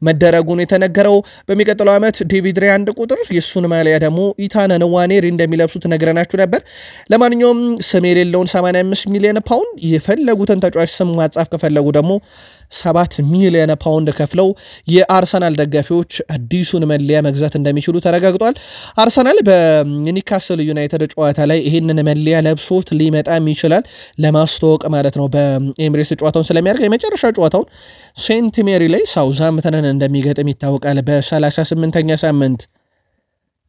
መደረጉን የተነገረው። በሚቀጥለው ዓመት ዴቪድ ሬ 1 ቁጥር የሱን ማሊያ ደግሞ ኢታን ንዋኔሪ እንደሚለብሱት ነግረናችሁ ነበር። ለማንኛውም ስም የሌለውን 85 ሚሊዮን ፓውንድ የፈለጉትን ተጫዋች ስም ማጻፍ ከፈለጉ ደግሞ 7 ሚሊዮን ፓውንድ ከፍለው የአርሰናል ደጋፊዎች አዲሱን መለያ መግዛት እንደሚችሉ ተረጋግጧል። አርሰናል በኒውካስል ዩናይትድ ጨዋታ ላይ ይህንን መለያ ለብሶት ሊመጣም ይችላል ለማስተዋወቅ ማለት ነው። በኤምሬትስ ጨዋታውን ስለሚያደርግ የመጨረሻ ጨዋታውን ሴንት ሜሪ ላይ ሳውዝሃምፕተንን እንደሚገጥም ይታወቃል በ38ኛ ሳምንት።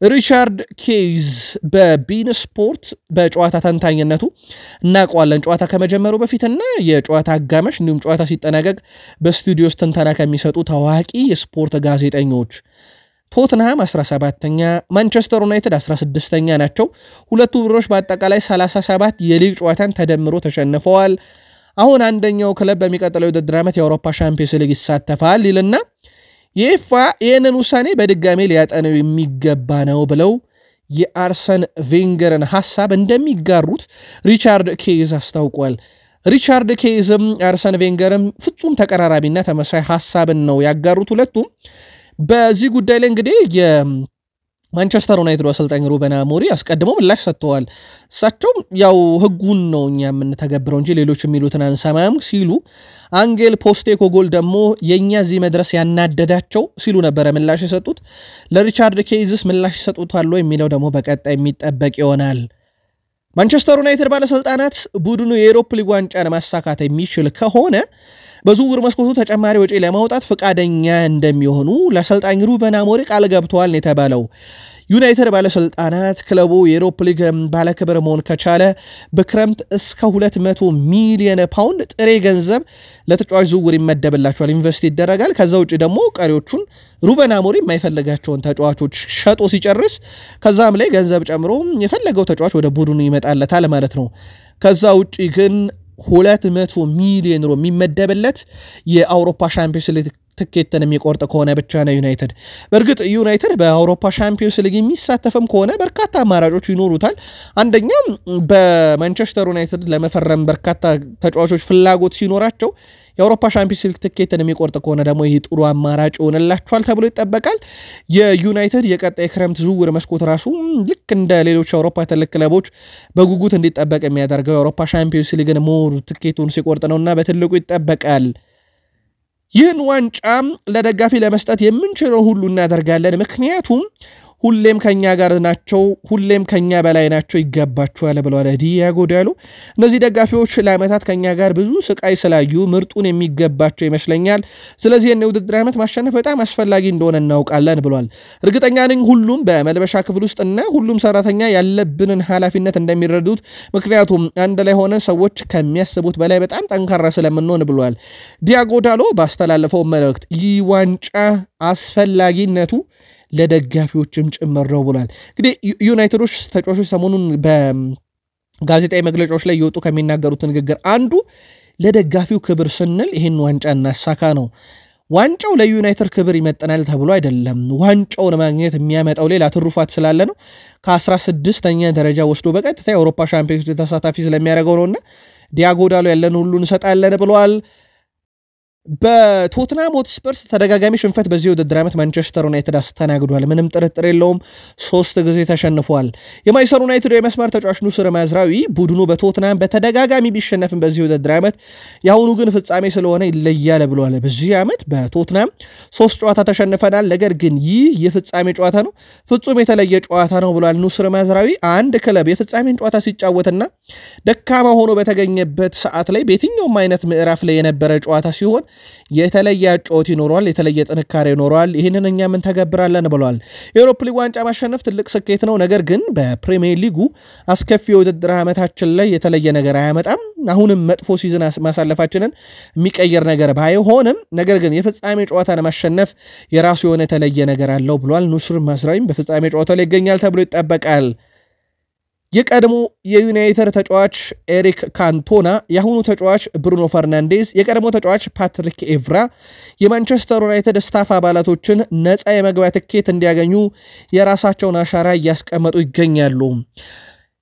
ሪቻርድ ኬይዝ በቢን ስፖርት በጨዋታ ተንታኝነቱ እናውቀዋለን። ጨዋታ ከመጀመሩ በፊትና የጨዋታ አጋማሽ እንዲሁም ጨዋታ ሲጠናቀቅ በስቱዲዮ ውስጥ ትንተና ከሚሰጡ ታዋቂ የስፖርት ጋዜጠኞች። ቶትንሃም 17ኛ፣ ማንቸስተር ዩናይትድ 16ኛ ናቸው። ሁለቱ ቡድኖች በአጠቃላይ 37 የሊግ ጨዋታን ተደምሮ ተሸንፈዋል። አሁን አንደኛው ክለብ በሚቀጥለው የውድድር ዓመት የአውሮፓ ሻምፒዮንስ ሊግ ይሳተፋል ይልና የኤፋ ይህንን ውሳኔ በድጋሜ ሊያጠነው የሚገባ ነው ብለው የአርሰን ቬንገርን ሐሳብ እንደሚጋሩት ሪቻርድ ኬይዝ አስታውቋል። ሪቻርድ ኬይዝም አርሰን ቬንገርም ፍጹም ተቀራራቢና ተመሳሳይ ሐሳብን ነው ያጋሩት ሁለቱም። በዚህ ጉዳይ ላይ እንግዲህ ማንቸስተር ዩናይትድ አሰልጣኝ ሩበን አሞሪም አስቀድመው ምላሽ ሰጥተዋል። እሳቸው ያው ህጉን ነው እኛ የምንተገብረው እንጂ ሌሎች የሚሉትን አንሰማም ሲሉ አንጌል ፖስቴኮግሉ ደግሞ የኛ እዚህ መድረስ ያናደዳቸው ሲሉ ነበር ምላሽ የሰጡት። ለሪቻርድ ኬይዝስ ምላሽ ይሰጡታል የሚለው ደግሞ በቀጣይ የሚጠበቅ ይሆናል። ማንቸስተር ዩናይትድ ባለስልጣናት ቡድኑ የዩሮፓ ሊግ ዋንጫን ማሳካት የሚችል ከሆነ በዝውውር መስኮቱ ተጨማሪ ወጪ ለማውጣት ፈቃደኛ እንደሚሆኑ ለአሰልጣኝ ሩበን አሞሪም ቃል ገብተዋል ነው የተባለው። ዩናይትድ ባለስልጣናት ክለቡ የዩሮፓ ሊግ ባለክብር መሆን ከቻለ በክረምት እስከ 200 ሚሊዮን ፓውንድ ጥሬ ገንዘብ ለተጫዋች ዝውውር ይመደብላቸዋል፣ ኢንቨስት ይደረጋል። ከዛ ውጪ ደግሞ ቀሪዎቹን ሩበን አሞሪም የማይፈልጋቸውን ተጫዋቾች ሸጦ ሲጨርስ ከዛም ላይ ገንዘብ ጨምሮ የፈለገው ተጫዋች ወደ ቡድኑ ይመጣለታል ማለት ነው። ከዛ ውጪ ግን 200 ሚሊዮን ዩሮ የሚመደብለት የአውሮፓ ሻምፒዮንስ ሊግ ትኬትን የሚቆርጥ ከሆነ ብቻ ነው ዩናይትድ። በእርግጥ ዩናይትድ በአውሮፓ ሻምፒዮንስ ሊግ የሚሳተፍም ከሆነ በርካታ አማራጮች ይኖሩታል። አንደኛም በማንቸስተር ዩናይትድ ለመፈረም በርካታ ተጫዋቾች ፍላጎት ሲኖራቸው የአውሮፓ ሻምፒዮንስ ሊግ ትኬትን የሚቆርጥ ከሆነ ደግሞ ይህ ጥሩ አማራጭ ይሆንላቸዋል ተብሎ ይጠበቃል። የዩናይትድ የቀጣይ ክረምት ዝውውር መስኮት ራሱ ልክ እንደ ሌሎች የአውሮፓ ትልቅ ክለቦች በጉጉት እንዲጠበቅ የሚያደርገው የአውሮፓ ሻምፒዮንስ ሊግን ሞር ትኬቱን ሲቆርጥ ነውና በትልቁ ይጠበቃል። ይህን ዋንጫም ለደጋፊ ለመስጠት የምንችለው ሁሉ እናደርጋለን፣ ምክንያቱም ሁሌም ከኛ ጋር ናቸው፣ ሁሌም ከኛ በላይ ናቸው፣ ይገባቸዋል ብለዋል ዲያጎ ዳሎ። እነዚህ ደጋፊዎች ለዓመታት ከኛ ጋር ብዙ ስቃይ ስላዩ ምርጡን የሚገባቸው ይመስለኛል። ስለዚህ የውድድር ዓመት ማሸነፍ በጣም አስፈላጊ እንደሆነ እናውቃለን ብለዋል። እርግጠኛ ነኝ ሁሉም በመልበሻ ክፍል ውስጥና ሁሉም ሰራተኛ ያለብንን ኃላፊነት እንደሚረዱት፣ ምክንያቱም አንድ ላይ ሆነ ሰዎች ከሚያስቡት በላይ በጣም ጠንካራ ስለምንሆን ብለዋል ዲያጎ ዳሎ ባስተላለፈው መልእክት። ይህ ዋንጫ አስፈላጊነቱ ለደጋፊዎችም ጭምር ነው ብሏል። እንግዲህ ዩናይትዶች ተጫዋቾች ሰሞኑን በጋዜጣዊ መግለጫዎች ላይ እየወጡ ከሚናገሩት ንግግር አንዱ ለደጋፊው ክብር ስንል ይህን ዋንጫ እናሳካ ነው። ዋንጫው ለዩናይትድ ክብር ይመጠናል ተብሎ አይደለም። ዋንጫውን ማግኘት የሚያመጣው ሌላ ትሩፋት ስላለ ነው። ከ16ኛ ደረጃ ወስዶ በቀጥታ የአውሮፓ ሻምፒዮንስ ሊግ ተሳታፊ ስለሚያደርገው ነውና ዲያጎ ዳሎ ያለን ሁሉ እንሰጣለን ብለዋል። በቶትናም ሆትስፐርስ ተደጋጋሚ ሽንፈት በዚህ ውድድር ዓመት ማንቸስተር ዩናይትድ አስተናግዷል። ምንም ጥርጥር የለውም። 3 ጊዜ ተሸንፏል። የማንቸስተር ዩናይትድ የመስመር ተጫዋች ኑስር ማዝራዊ ቡድኑ በቶትናም በተደጋጋሚ ቢሸነፍም በዚህ ውድድር ዓመት የአሁኑ ግን ፍጻሜ ስለሆነ ይለያል ብለዋል። በዚህ ዓመት በቶትናም 3 ጨዋታ ተሸንፈናል፣ ነገር ግን ይህ የፍጻሜ ጨዋታ ነው፣ ፍጹም የተለየ ጨዋታ ነው ብለዋል ኑስር ማዝራዊ። አንድ ክለብ የፍጻሜን ጨዋታ ሲጫወትና ደካማ ሆኖ በተገኘበት ሰዓት ላይ በየትኛውም አይነት ምዕራፍ ላይ የነበረ ጨዋታ ሲሆን የተለየ ጨዋታ ይኖረዋል፣ የተለየ ጥንካሬ ይኖረዋል። ይህንን እኛ ምን ተገብራለን ብለዋል። የዩሮፓ ሊግ ዋንጫ ማሸነፍ ትልቅ ስኬት ነው፣ ነገር ግን በፕሪሚየር ሊጉ አስከፊ የውድድር ዓመታችን ላይ የተለየ ነገር አያመጣም። አሁንም መጥፎ ሲዝን ማሳለፋችንን የሚቀየር ነገር ባይሆንም፣ ነገር ግን የፍጻሜ ጨዋታን ማሸነፍ የራሱ የሆነ የተለየ ነገር አለው ብለዋል። ኑስር ማዝራዊም በፍጻሜ ጨዋታ ላይ ይገኛል ተብሎ ይጠበቃል። የቀድሞ የዩናይትድ ተጫዋች ኤሪክ ካንቶና፣ የአሁኑ ተጫዋች ብሩኖ ፈርናንዴዝ፣ የቀድሞ ተጫዋች ፓትሪክ ኤቭራ የማንቸስተር ዩናይትድ ስታፍ አባላቶችን ነፃ የመግቢያ ትኬት እንዲያገኙ የራሳቸውን አሻራ እያስቀመጡ ይገኛሉ።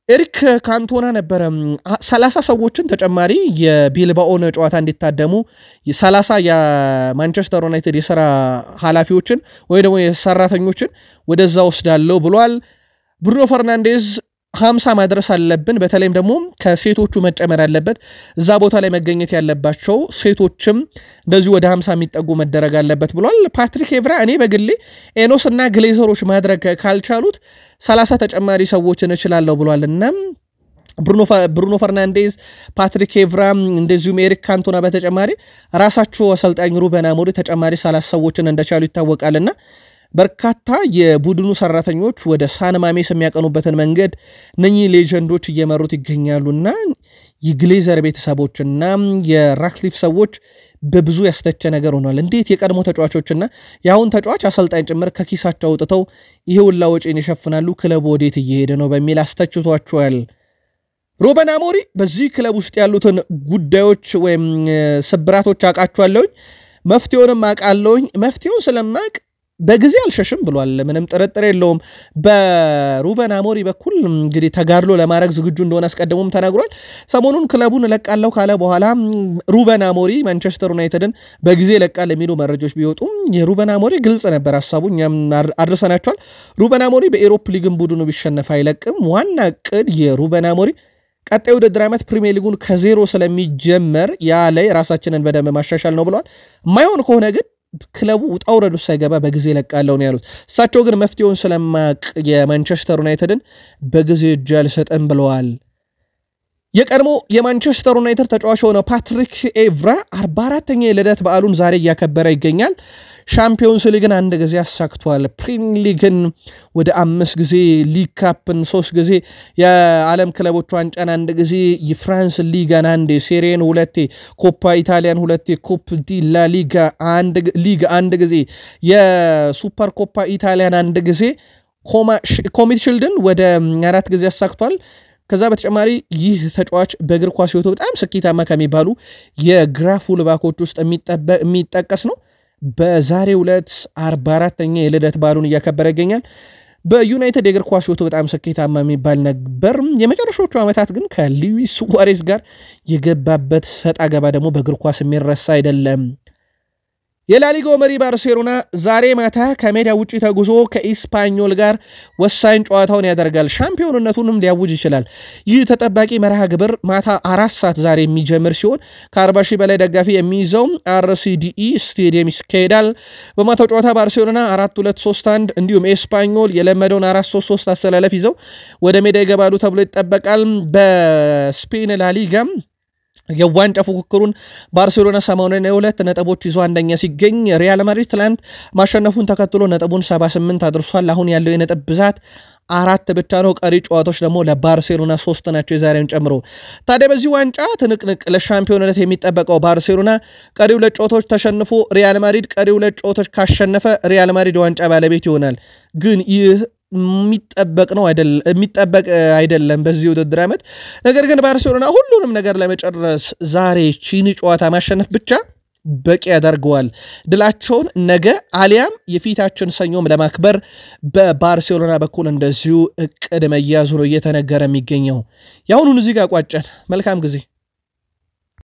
ኤሪክ ካንቶና ነበረ 30 ሰዎችን ተጨማሪ የቢልባኦን ጨዋታ እንዲታደሙ 30 የማንቸስተር ዩናይትድ የሥራ ኃላፊዎችን ወይ ደግሞ የሰራተኞችን ወደዛ ወስዳለው ብሏል። ብሩኖ ፈርናንዴዝ 50 ማድረስ አለብን፣ በተለይም ደግሞ ከሴቶቹ መጨመር ያለበት እዛ ቦታ ላይ መገኘት ያለባቸው ሴቶችም እንደዚሁ ወደ 50 የሚጠጉ መደረግ አለበት ብሏል። ፓትሪክ ኤቭራ እኔ በግሌ ኤኖስ እና ግሌዘሮች ማድረግ ካልቻሉት 30 ተጨማሪ ሰዎችን እችላለሁ ብሏል። እና ብሩኖ ፈርናንዴዝ፣ ፓትሪክ ኤቭራ እንደዚሁም ኤሪክ ካንቶና በተጨማሪ ራሳቸው አሰልጣኝ ሩበን አሞሪም ተጨማሪ 30 ሰዎችን እንደቻሉ ይታወቃልና በርካታ የቡድኑ ሰራተኞች ወደ ሳን ማሜስ የሚያቀኑበትን መንገድ እነኚህ ሌጀንዶች እየመሩት ይገኛሉና የግሌዘር ቤተሰቦችና የራክሊፍ ሰዎች በብዙ ያስተቸ ነገር ሆኗል። እንዴት የቀድሞ ተጫዋቾችና የአሁን ተጫዋች አሰልጣኝ ጭምር ከኪሳቸው አውጥተው ይሄ ሁላ ወጪን ይሸፍናሉ፣ ክለቡ ወዴት እየሄደ ነው በሚል አስተችቷቸዋል። ሩበን አሞሪም በዚህ ክለብ ውስጥ ያሉትን ጉዳዮች ወይም ስብራቶች አውቃቸዋለሁኝ፣ መፍትሄውንም አውቃለሁኝ። መፍትሄውን ስለማቅ በጊዜ አልሸሽም ብሏል ምንም ጥርጥር የለውም በሩበን አሞሪም በኩል እንግዲህ ተጋድሎ ለማድረግ ዝግጁ እንደሆነ አስቀድሞም ተናግሯል ሰሞኑን ክለቡን ለቃለው ካለ በኋላ ሩበን አሞሪም ማንቸስተር ዩናይትድን በጊዜ ለቃል የሚሉ መረጃዎች ቢወጡም የሩበን አሞሪም ግልጽ ነበር ሐሳቡ እኛም አድርሰናቸዋል ሩበን አሞሪም በኤሮፕ ሊግን ቡድኑ ቢሸነፍ አይለቅም ዋና ዕቅድ የሩበን አሞሪም ቀጣዩ ውድድር ዓመት ፕሪሚየር ሊጉን ከዜሮ ስለሚጀመር ያ ላይ ራሳችንን በደንብ ማሻሻል ነው ብለዋል ማይሆን ከሆነ ግን ክለቡ ውጣውረዱ ሳይገባ በጊዜ ለቃለው ነው ያሉት እሳቸው ግን መፍትሄውን ስለማቅ የማንቸስተር ዩናይትድን በጊዜ እጅ አልሰጠም ብለዋል የቀድሞ የማንቸስተር ዩናይትድ ተጫዋች ሆነው ፓትሪክ ኤቭራ 44ኛ የልደት በዓሉን ዛሬ እያከበረ ይገኛል ሻምፒዮንስ ሊግን አንድ ጊዜ አሳክቷል ፕሪሚየር ሊግን ወደ 5 ጊዜ ሊግ ካፕን 3 ጊዜ የዓለም ክለቦች ዋንጫን አንድ ጊዜ የፍራንስ ሊጋን አንድ ሴሪየን ሁለቴ ኮፓ ኢታሊያን ሁለቴ ኮፕ ዲ ላ ሊጋ አንድ ጊዜ የሱፐር ኮፓ ኢታሊያን አንድ ጊዜ ኮሚቴ ሺልድን ወደ 4 ጊዜ አሳክቷል ከዛ በተጨማሪ ይህ ተጫዋች በእግር ኳስ ህይወቱ በጣም ስኬታማ ከሚባሉ የግራ ፉልባኮች ውስጥ የሚጠቀስ ነው በዛሬው ዕለት 44ኛ የልደት በዓሉን እያከበረ ይገኛል በዩናይትድ የእግር ኳስ ህይወቱ በጣም ስኬታማ የሚባል ነበር የመጨረሻዎቹ ዓመታት ግን ከሉዊስ ሱዋሬዝ ጋር የገባበት ሰጣ ገባ ደግሞ በእግር ኳስ የሚረሳ አይደለም የላሊጋው መሪ ባርሴሎና ዛሬ ማታ ከሜዳ ውጪ ተጉዞ ከኢስፓኞል ጋር ወሳኝ ጨዋታውን ያደርጋል ሻምፒዮንነቱንም ሊያውጅ ይችላል ይህ ተጠባቂ መርሃ ግብር ማታ 4 ሰዓት ዛሬ የሚጀምር ሲሆን ከ40,000 በላይ ደጋፊ የሚይዘው አርሲዲኢ ስቴዲየም ይካሄዳል በማታው ጨዋታ ባርሴሎና 4-2-3-1 እንዲሁም ኢስፓኞል የለመደውን 4-3-3 አሰላለፍ ይዘው ወደ ሜዳ ይገባሉ ተብሎ ይጠበቃል በስፔን ላሊጋ የዋንጫ ፉክክሩን ባርሴሎና 82 ነጥቦች ይዞ አንደኛ ሲገኝ ሪያል ማድሪድ ትላንት ማሸነፉን ተከትሎ ነጥቡን 78 አድርሷል አሁን ያለው የነጥብ ብዛት 4 ብቻ ነው ቀሪ ጨዋታዎች ደግሞ ለባርሴሎና 3 ናቸው የዛሬውን ጨምሮ ታዲያ በዚህ ዋንጫ ትንቅንቅ ለሻምፒዮንነት የሚጠበቀው ባርሴሎና ቀሪው ለጨዋታዎች ተሸንፎ ሪያል ማድሪድ ቀሪው ለጨዋታዎች ካሸነፈ ሪያል ማድሪድ ዋንጫ ባለቤት ይሆናል ግን ይህ የሚጠበቅ አይደለም በዚህ ውድድር ዓመት ነገር ግን ባርሴሎና ሁሉንም ነገር ለመጨረስ ዛሬ ቺኒ ጨዋታ ማሸነፍ ብቻ በቂ ያደርገዋል ድላቸውን ነገ አሊያም የፊታችን ሰኞም ለማክበር በባርሴሎና በኩል እንደዚሁ እቅድ መያዙ ነው እየተነገረ የሚገኘው ያሁኑን እዚህ ጋር ቋጨን መልካም ጊዜ